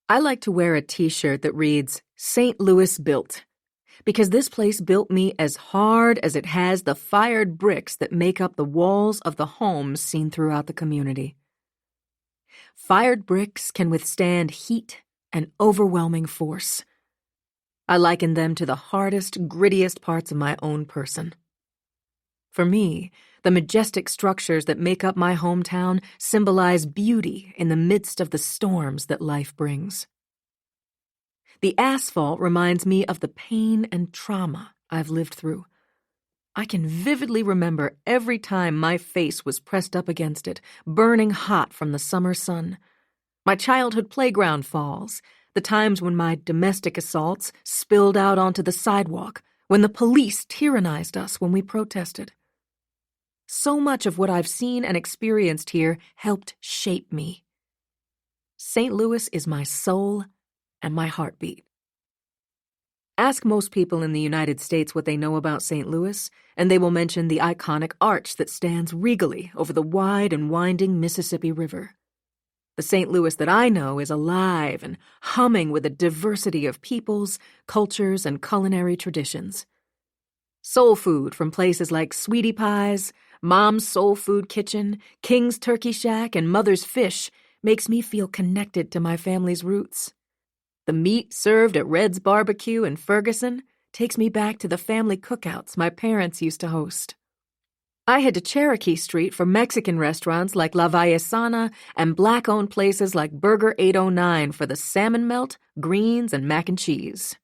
I like to wear a t-shirt that reads, St. Louis Built, because this place built me as hard as it has the fired bricks that make up the walls of the homes seen throughout the community. Fired bricks can withstand heat and overwhelming force. I liken them to the hardest, grittiest parts of my own person. For me, the majestic structures that make up my hometown symbolize beauty in the midst of the storms that life brings. The asphalt reminds me of the pain and trauma I've lived through. I can vividly remember every time my face was pressed up against it, burning hot from the summer sun. My childhood playground falls, the times when my domestic assaults spilled out onto the sidewalk, when the police tyrannized us when we protested. So much of what I've seen and experienced here helped shape me. St. Louis is my soul and my heartbeat. Ask most people in the United States what they know about St. Louis, and they will mention the iconic arch that stands regally over the wide and winding Mississippi River. The St. Louis that I know is alive and humming with a diversity of peoples, cultures, and culinary traditions. Soul food from places like Sweetie Pie's, Mom's Soul Food Kitchen, King's Turkey Shack, and Mother's Fish makes me feel connected to my family's roots. The meat served at Red's Barbecue in Ferguson takes me back to the family cookouts my parents used to host. I head to Cherokee Street for Mexican restaurants like La Vallecana and black-owned places like Burger 809 for the salmon melt, greens, and mac and cheese.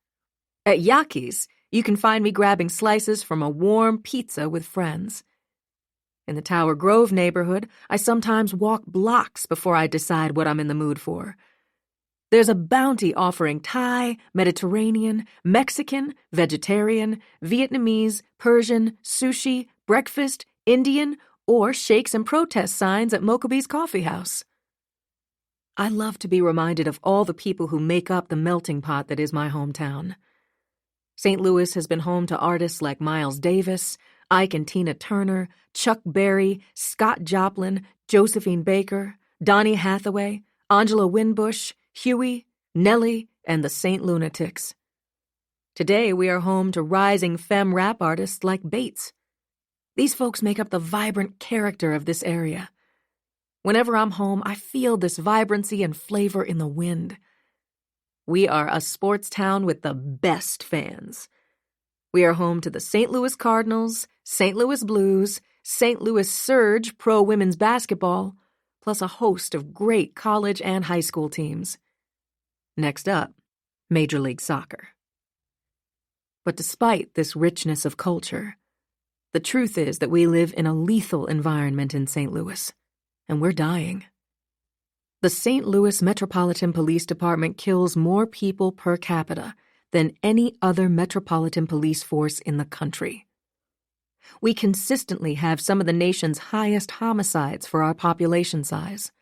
At Yaki's, you can find me grabbing slices from a warm pizza with friends. In the Tower Grove neighborhood, I sometimes walk blocks before I decide what I'm in the mood for. There's a bounty offering Thai, Mediterranean, Mexican, vegetarian, Vietnamese, Persian, sushi, breakfast, Indian, or shakes and protest signs at Mokobe's Coffee House. I love to be reminded of all the people who make up the melting pot that is my hometown. St. Louis has been home to artists like Miles Davis, Ike and Tina Turner, Chuck Berry, Scott Joplin, Josephine Baker, Donny Hathaway, Angela Winbush, Huey, Nelly, and the St. Lunatics. Today we are home to rising femme rap artists like Bates. These folks make up the vibrant character of this area. Whenever I'm home, I feel this vibrancy and flavor in the wind. We are a sports town with the best fans. We are home to the St. Louis Cardinals, St. Louis Blues, St. Louis Surge pro women's basketball, plus a host of great college and high school teams. Next up, Major League Soccer. But despite this richness of culture, the truth is that we live in a lethal environment in St. Louis, and we're dying. The St. Louis Metropolitan Police Department kills more people per capita than any other metropolitan police force in the country. We consistently have some of the nation's highest homicides for our population size.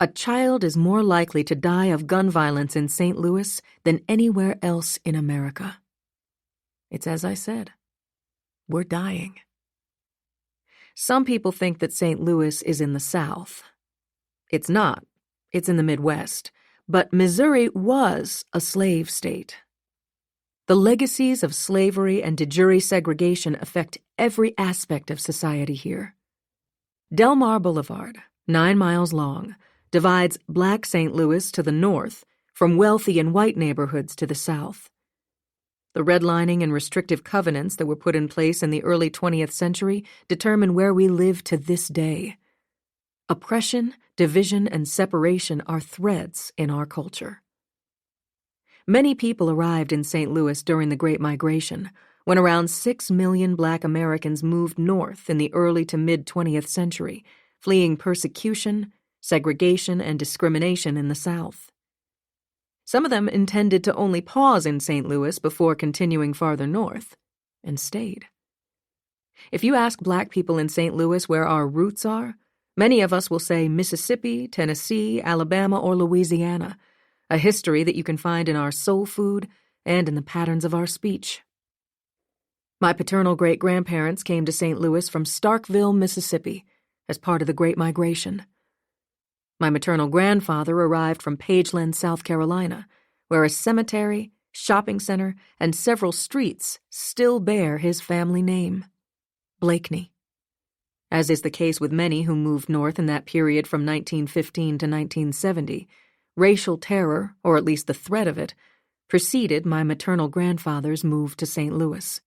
A child is more likely to die of gun violence in St. Louis than anywhere else in America. It's as I said. We're dying. Some people think that St. Louis is in the South. It's not. It's in the Midwest. But Missouri was a slave state. The legacies of slavery and de jure segregation affect every aspect of society here. Del Mar Boulevard, 9 miles long, divides Black St. Louis to the north from wealthy and white neighborhoods to the south. The redlining and restrictive covenants that were put in place in the early 20th century determine where we live to this day. Oppression, division, and separation are threads in our culture. Many people arrived in St. Louis during the Great Migration, when around 6 million Black Americans moved north in the early to mid-20th century, fleeing persecution, segregation, and discrimination in the South. Some of them intended to only pause in St. Louis before continuing farther north, and stayed. If you ask Black people in St. Louis where our roots are, many of us will say Mississippi, Tennessee, Alabama, or Louisiana, a history that you can find in our soul food and in the patterns of our speech. My paternal great-grandparents came to St. Louis from Starkville, Mississippi, as part of the Great Migration. My maternal grandfather arrived from Pageland, South Carolina, where a cemetery, shopping center, and several streets still bear his family name, Blakeney. As is the case with many who moved north in that period from 1915 to 1970, racial terror, or at least the threat of it, preceded my maternal grandfather's move to St. Louis.